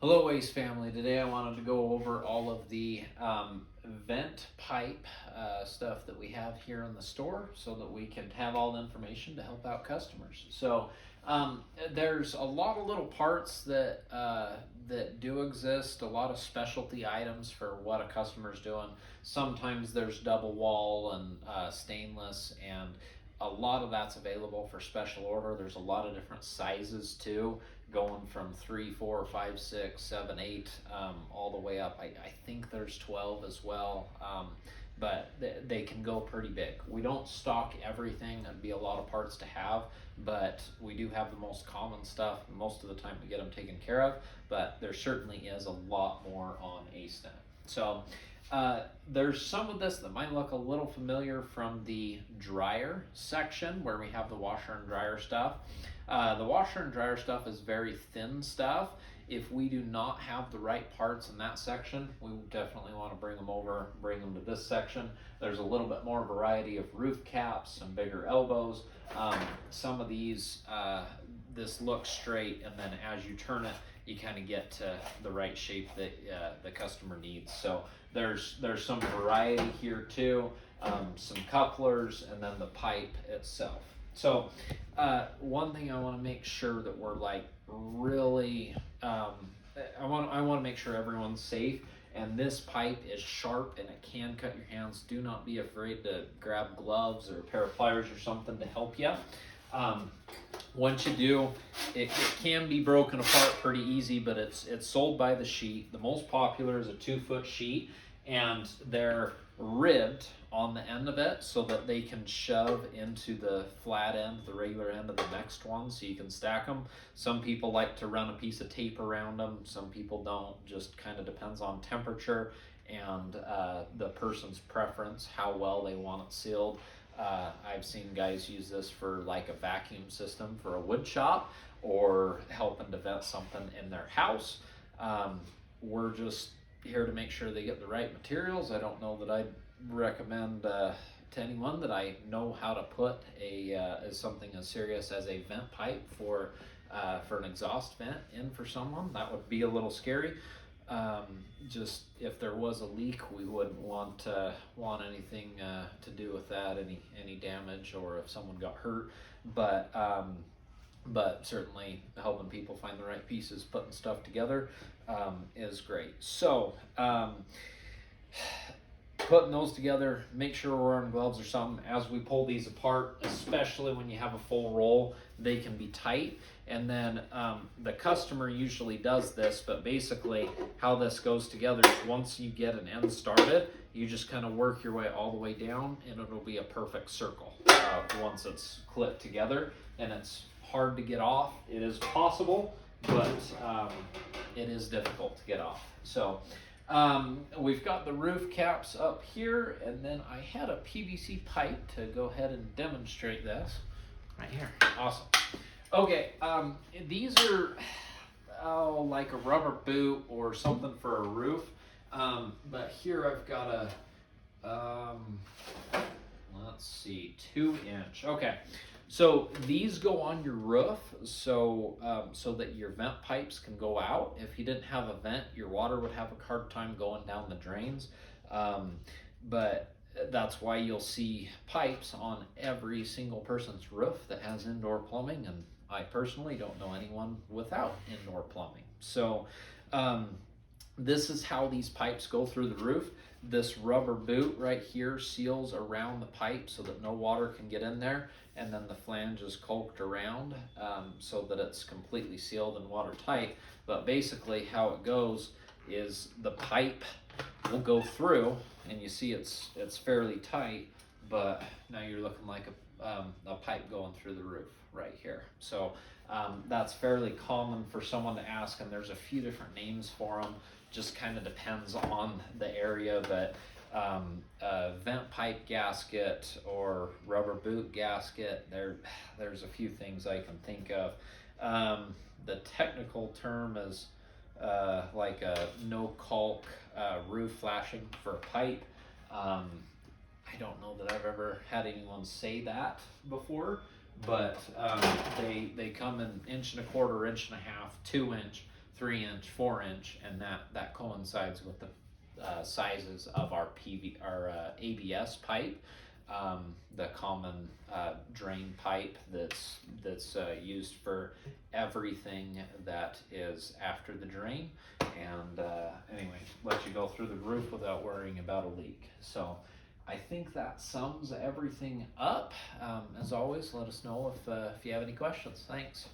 Hello, Ace family. Today I wanted to go over all of the vent pipe stuff that we have here in the store so that we can have all the information to help out customers. So there's a lot of little parts that do exist, a lot of specialty items for what a customer's doing. Sometimes there's double wall and stainless, and a lot of that's available for special order. There's a lot of different sizes too, going from 3, 4, 5, 6, 7, 8, all the way up. I think there's 12 as well, but they can go pretty big. We don't stock everything. It'd be a lot of parts to have, but we do have the most common stuff most of the time to get them taken care of. But there certainly is a lot more on AceNet. So there's some of this that might look a little familiar from the dryer section where we have the washer and dryer stuff. The washer and dryer stuff is very thin stuff. If we do not have the right parts in that section, we definitely want to bring them over, bring them to this section. There's a little bit more variety of roof caps, some bigger elbows. Some of these, this looks straight, and then as you turn it, you kind of get to the right shape that the customer needs. So there's some variety here too, some couplers, and then the pipe itself. So one thing I want to make sure that we're like really, I want to make sure everyone's safe. And this pipe is sharp and it can cut your hands. Do not be afraid to grab gloves or a pair of pliers or something to help you. Once you do, it can be broken apart pretty easy, but it's sold by the sheet. The most popular is a 2-foot sheet, and they're ribbed on the end of it so that they can shove into the flat end, the regular end of the next one, so you can stack them. Some people like to run a piece of tape around them. Some people don't. Just kind of depends on temperature and the person's preference, how well they want it sealed. I've seen guys use this for like a vacuum system for a wood shop or helping to vent something in their house. We're just here to make sure they get the right materials. I don't know that I'd recommend to anyone that I know how to put something as serious as a vent pipe for an exhaust vent in for someone. That would be a little scary. Just if there was a leak, we wouldn't want anything to do with that, any damage, or if someone got hurt. But certainly helping people find the right pieces, putting stuff together, is great. So putting those together, make sure we're wearing gloves or something as we pull these apart, especially when you have a full roll. They can be tight, and then the customer usually does this, but basically how this goes together is once you get an end started, you just kind of work your way all the way down, and it'll be a perfect circle once it's clipped together. And it's hard to get off. It is possible, but it is difficult to get off. So we've got the roof caps up here, and then I had a PVC pipe to go ahead and demonstrate this right here. Awesome. Okay, these are like a rubber boot or something for a roof, but here I've got a let's see, 2-inch. Okay, so these go on your roof so that your vent pipes can go out. If you didn't have a vent, your water would have a hard time going down the drains. But that's why you'll see pipes on every single person's roof that has indoor plumbing, and I personally don't know anyone without indoor plumbing. So this is how these pipes go through the roof. This rubber boot right here seals around the pipe so that no water can get in there, and then the flange is caulked around so that it's completely sealed and watertight. But basically how it goes is the pipe will go through, and you see it's fairly tight, but now you're looking like a pipe going through the roof right here. So that's fairly common for someone to ask, and there's a few different names for them. Just kind of depends on the area, but vent pipe gasket or rubber boot gasket, there's a few things I can think of. The technical term is like a no caulk roof flashing for a pipe. I don't know that I've ever had anyone say that before, but they come in 1.25 inches, 1.5 inches, 2-inch, 3-inch, 4-inch, and that coincides with the sizes of our ABS pipe, the common drain pipe that's used for everything that is after the drain. And anyway, let you go through the roof without worrying about a leak. So I think that sums everything up. As always, let us know if you have any questions. Thanks.